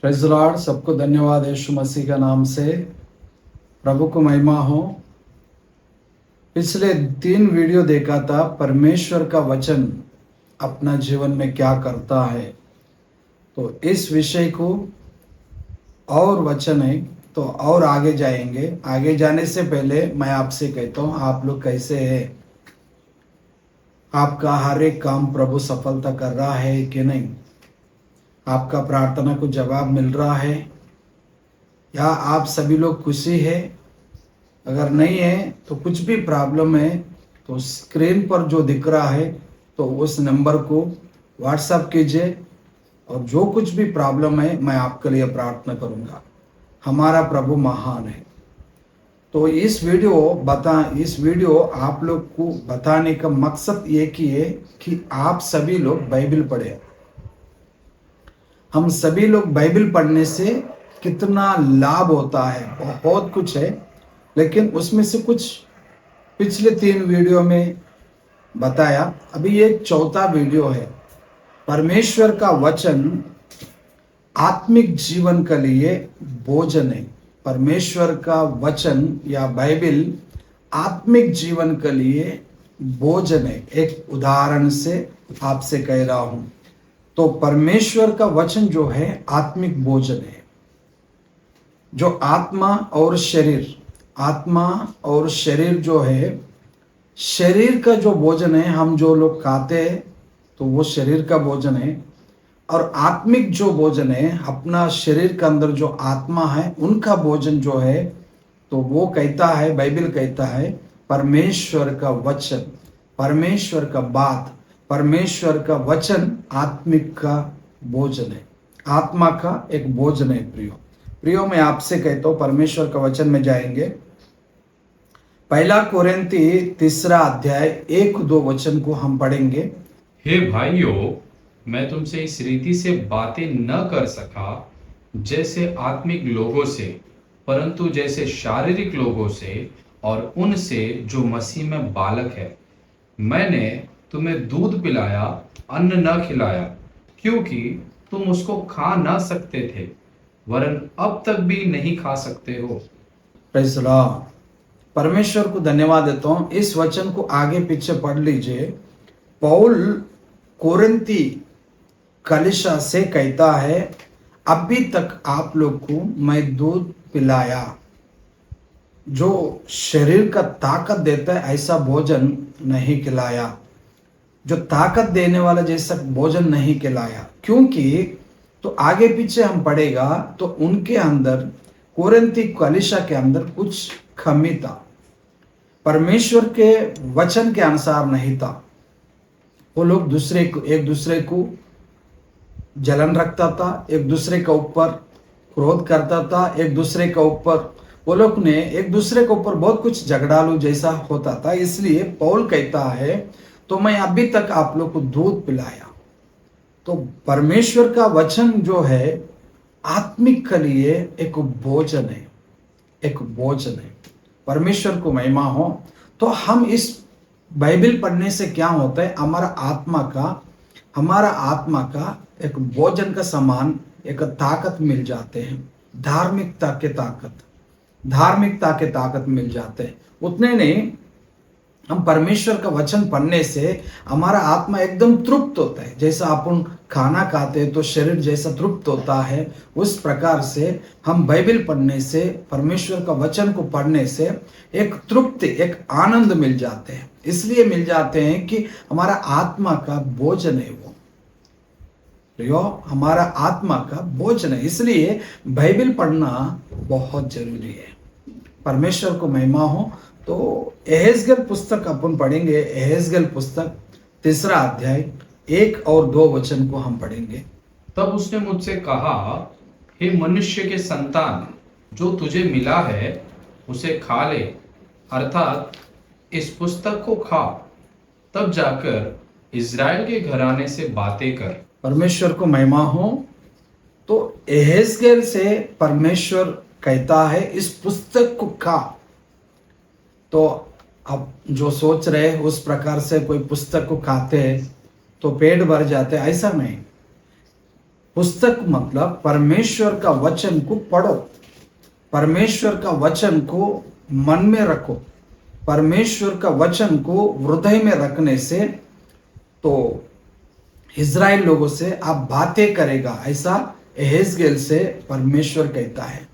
Praise the Lord. सबको धन्यवाद यीशु मसीह का नाम से। प्रभु को महिमा हो। पिछले 3 वीडियो देखा था, परमेश्वर का वचन अपना जीवन में क्या करता है। तो इस विषय को और वचन है तो और आगे जाएंगे। आगे जाने से पहले मैं आपसे कहता हूँ, आप लोग कैसे हैं? आपका हर एक काम प्रभु सफलता कर रहा है कि नहीं? आपका प्रार्थना को जवाब मिल रहा है या आप सभी लोग खुशी है? अगर नहीं है तो कुछ भी प्रॉब्लम है तो स्क्रीन पर जो दिख रहा है तो उस नंबर को व्हाट्सएप कीजिए, और जो कुछ भी प्रॉब्लम है मैं आपके लिए प्रार्थना करूंगा। हमारा प्रभु महान है। तो इस वीडियो आप लोग को बताने का मकसद एक ही है कि आप सभी लोग बाइबल पढ़े। हम सभी लोग बाइबल पढ़ने से कितना लाभ होता है, बहुत कुछ है, लेकिन उसमें से कुछ पिछले 3 वीडियो में बताया। अभी एक चौथा वीडियो है। परमेश्वर का वचन आत्मिक जीवन के लिए भोजन है। परमेश्वर का वचन या बाइबल आत्मिक जीवन के लिए भोजन है। एक उदाहरण से आपसे कह रहा हूं। तो परमेश्वर का वचन जो है आत्मिक भोजन है। जो आत्मा और शरीर जो है, शरीर का जो भोजन है, हम जो लोग खाते हैं तो वो शरीर का भोजन है। और आत्मिक जो भोजन है, अपना शरीर के अंदर जो आत्मा है उनका भोजन जो है, तो वो कहता है, बाइबल कहता है, परमेश्वर का वचन, परमेश्वर का बात, परमेश्वर का वचन आत्मिक का भोजन है, आत्मा का एक भोजन है। प्रियो मैं आपसे कहता हूँ, परमेश्वर का वचन में जाएंगे। 1 कोरिन्थी 3 अध्याय 1-2 वचन को हम पढ़ेंगे। हे भाइयों, मैं तुमसे इस रीति से बातें न कर सका जैसे आत्मिक लोगों से, परंतु जैसे शारीरिक लोगों से और उनसे जो मसीह में बालक है। मैंने तुम्हें दूध पिलाया, अन्न न खिलाया, क्योंकि तुम उसको खा न सकते थे, वरन अब तक भी नहीं खा सकते हो। Praise the Lord. परमेश्वर को धन्यवाद देता हूँ। इस वचन को आगे पीछे पढ़ लीजिए। पौल कोरिन्थी कलीसिया से कहता है, अभी तक आप लोग को मैं दूध पिलाया, जो शरीर का ताकत देता है ऐसा भोजन नहीं खिलाया, जो ताकत देने वाला जैसा भोजन नहीं खिलाया। क्योंकि तो आगे पीछे हम पढ़ेगा तो उनके अंदर, कोरिन्थी कलीसिया के अंदर कुछ कमी था, परमेश्वर के वचन के अनुसार नहीं था। वो लोग एक दूसरे को जलन रखता था, एक दूसरे के ऊपर क्रोध करता था, एक दूसरे के ऊपर वो लोग ने एक दूसरे के ऊपर बहुत कुछ झगड़ालू जैसा होता था। इसलिए पौल कहता है, तो मैं अभी तक आप लोग को दूध पिलाया। तो परमेश्वर का वचन जो है आत्मिक के लिए एक भोजन है, एक भोजन है। परमेश्वर को महिमा हो। तो हम इस बाइबल पढ़ने से क्या होता है, हमारा आत्मा का एक भोजन का समान एक ताकत मिल जाते हैं। धार्मिकता के ताकत मिल जाते हैं। उतने नहीं, हम परमेश्वर का वचन पढ़ने से हमारा आत्मा एकदम तृप्त होता है। जैसा अपन खाना खाते हैं तो शरीर जैसा तृप्त होता है, उस प्रकार से हम बाइबल पढ़ने से, परमेश्वर का वचन को पढ़ने से एक तृप्ति, एक आनंद मिल जाते हैं। इसलिए मिल जाते हैं कि हमारा आत्मा का भोजन है वो। प्रियो, हमारा आत्मा का भोजन है। इसलिए बाइबल पढ़ना बहुत जरूरी है। परमेश्वर को महिमा हो। तो एहेजकेल पुस्तक अपन पढ़ेंगे। एहेजकेल पुस्तक 3 अध्याय 1 और 2 वचन को हम पढ़ेंगे। तब उसने मुझसे कहा, हे मनुष्य के संतान, जो तुझे मिला है उसे खा ले, अर्थात इस पुस्तक को खा, तब जाकर इज़राइल के घराने से बातें कर। परमेश्वर को महिमा हो। तो एहेजकेल से परमेश्वर कहता है, इस पुस्तक को खा। तो अब जो सोच रहे उस प्रकार से कोई पुस्तक को खाते हैं तो पेट भर जाते, ऐसा नहीं। पुस्तक मतलब परमेश्वर का वचन को पढ़ो, परमेश्वर का वचन को मन में रखो, परमेश्वर का वचन को हृदय में रखने से तो इज़राइल लोगों से आप बातें करेगा, ऐसा एहेजकेल से परमेश्वर कहता है।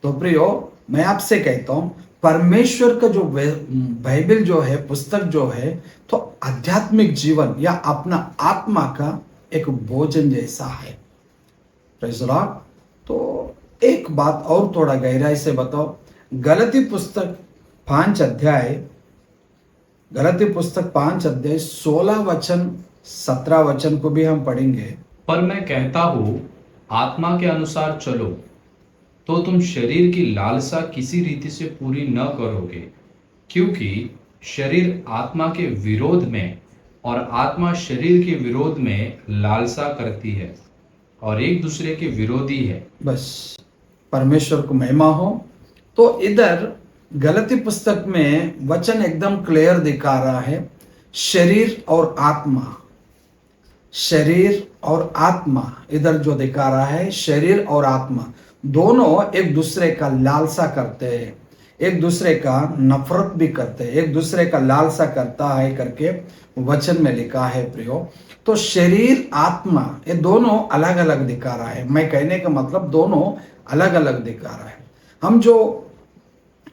तो प्रियो, मैं आपसे कहता हूं, परमेश्वर का जो बाइबल जो है, पुस्तक जो है, तो आध्यात्मिक जीवन या अपना आत्मा का एक भोजन जैसा है। Praise the Lord. तो एक बात और थोड़ा गहराई से बताओ, गलती पुस्तक 5 अध्याय 16 वचन 17 वचन को भी हम पढ़ेंगे। पर मैं कहता हूँ, आत्मा के अनुसार चलो, तो तुम शरीर की लालसा किसी रीति से पूरी न करोगे, क्योंकि शरीर आत्मा के विरोध में और आत्मा शरीर के विरोध में लालसा करती है और एक दूसरे के विरोधी है। बस, परमेश्वर को महिमा हो। तो इधर गलती पुस्तक में वचन एकदम क्लियर दिखा रहा है, शरीर और आत्मा, शरीर और आत्मा, इधर जो दिखा रहा है, शरीर और आत्मा दोनों एक दूसरे का लालसा करते हैं, एक दूसरे का नफरत भी करते हैं, एक दूसरे का लालसा करता है करके वचन में लिखा है प्रियो। तो शरीर आत्मा ये दोनों अलग अलग दिखा रहा है। मैं कहने का मतलब दोनों अलग अलग दिखा रहा है। हम जो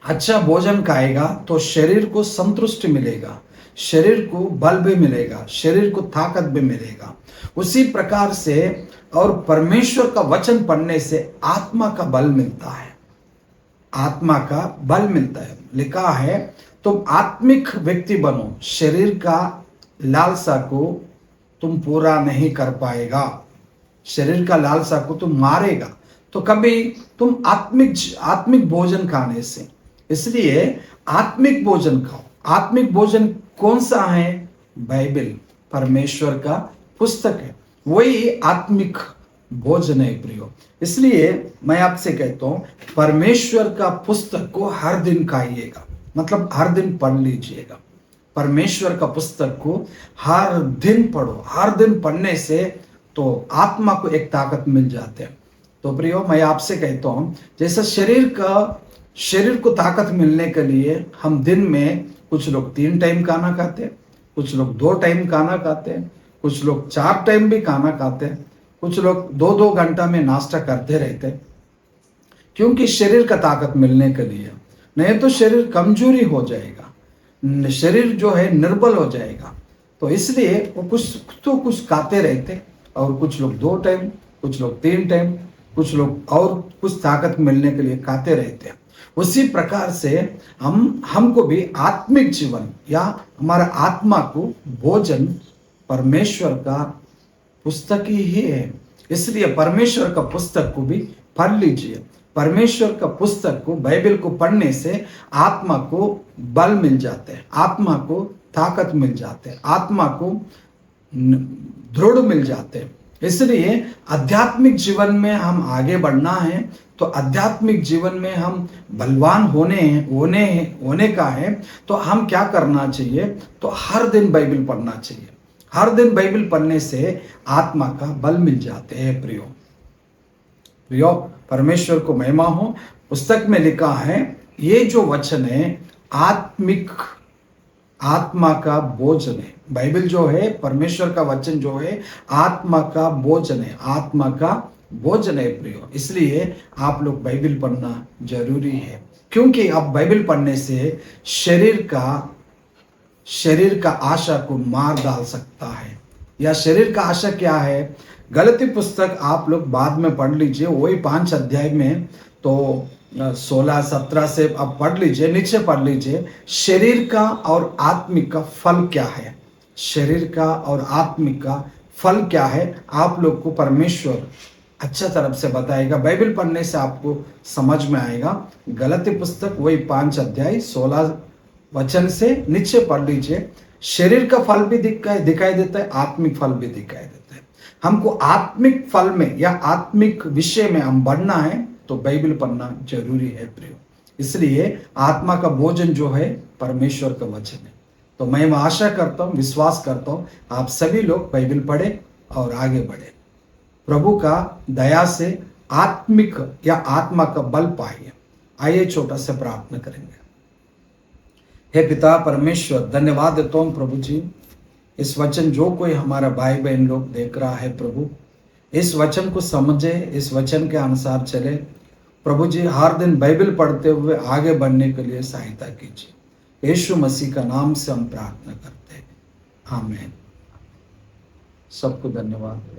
अच्छा भोजन खाएगा तो शरीर को संतुष्टि मिलेगा, शरीर को बल भी मिलेगा, शरीर को ताकत भी मिलेगा। उसी प्रकार से और परमेश्वर का वचन पढ़ने से आत्मा का बल मिलता है, आत्मा का बल मिलता है। लिखा है तुम आत्मिक व्यक्ति बनो, शरीर का लालसा को तुम पूरा नहीं कर पाएगा, शरीर का लालसा को तुम मारेगा तो कभी तुम आत्मिक भोजन खाने से। इसलिए आत्मिक भोजन खाओ। आत्मिक भोजन कौन सा है? बाइबल, परमेश्वर का पुस्तक है, वही आत्मिक भोजन है प्रियो। इसलिए मैं आपसे कहता हूं, परमेश्वर का पुस्तक को हर दिन खाइएगा, मतलब हर दिन पढ़ लीजिएगा। परमेश्वर का पुस्तक को हर दिन पढ़ो, हर दिन पढ़ने से तो आत्मा को एक ताकत मिल जाते हैं। तो प्रियो, मैं आपसे कहता हूं, जैसा शरीर को ताकत मिलने के लिए हम दिन में, कुछ लोग 3 टाइम खाना खाते हैं, कुछ लोग 2 टाइम खाना खाते हैं, कुछ लोग 4 टाइम भी खाना खाते हैं, कुछ लोग 2-2 घंटा में नाश्ता करते रहते हैं, क्योंकि शरीर का ताकत मिलने के लिए। नहीं तो शरीर कमजोरी हो जाएगा, शरीर जो है निर्बल हो जाएगा। तो इसलिए वो कुछ खाते रहते, और कुछ लोग 2 टाइम, कुछ लोग 3 टाइम, कुछ लोग और कुछ ताकत मिलने के लिए खाते रहते हैं। उसी प्रकार से हमको भी आत्मिक जीवन या हमारा आत्मा को भोजन परमेश्वर का पुस्तक ही है। इसलिए परमेश्वर का पुस्तक को भी पढ़ लीजिए। परमेश्वर का पुस्तक को, बाइबल को पढ़ने से आत्मा को बल मिल जाते हैं, आत्मा को ताकत मिल जाते हैं, आत्मा को दृढ़ मिल जाते हैं। इसलिए आध्यात्मिक जीवन में हम आगे बढ़ना है, तो आध्यात्मिक जीवन में हम बलवान होने का है, तो हम क्या करना चाहिए? तो हर दिन बाइबल पढ़ना चाहिए। हर दिन बाइबल पढ़ने से आत्मा का बल मिल जाते हैं प्रियो, परमेश्वर को महिमा हो। पुस्तक में लिखा है, ये जो वचन है आत्मा का भोजन है। बाइबल जो है, परमेश्वर का वचन जो है, आत्मा का भोजन है, आत्मा का भोजन है प्रियो। इसलिए आप लोग बाइबल पढ़ना जरूरी है, क्योंकि आप बाइबल पढ़ने से शरीर का आशा को मार डाल सकता है। या शरीर का आशा क्या है? गलती पुस्तक आप लोग बाद में पढ़ लीजिए, वही 5 अध्याय में, तो 16-17 से आप पढ़ लीजिए, नीचे पढ़ लीजिए, शरीर का और आत्मिक का फल क्या है। शरीर का और आत्मिक का फल क्या है, आप लोग को परमेश्वर अच्छा तरफ से बताएगा। बाइबल पढ़ने से आपको समझ में आएगा। गलती पुस्तक वही 5 अध्याय 16 वचन से नीचे पढ़ लीजिए। शरीर का फल भी दिखाई देता है, आत्मिक फल भी दिखाई देता है। हमको आत्मिक फल में या आत्मिक विषय में हम बढ़ना है, तो बाइबल पढ़ना जरूरी है प्रियो। इसलिए आत्मा का भोजन जो है परमेश्वर का वचन है। तो मैं आशा करता हूँ, विश्वास करता हूँ, आप सभी लोग बाइबल पढ़े और आगे बढ़े। प्रभु का दया से आत्मिक या आत्मा का बल पाइए। आइए छोटा सा प्रार्थना करेंगे। हे पिता परमेश्वर, धन्यवाद देता हूँ प्रभु जी, इस वचन जो कोई हमारा भाई बहन लोग देख रहा है प्रभु, इस वचन को समझे, इस वचन के अनुसार चले प्रभु जी। हर दिन बाइबल पढ़ते हुए आगे बढ़ने के लिए सहायता कीजिए। यीशु मसीह का नाम से हम प्रार्थना करते हैं, आमीन। सबको धन्यवाद।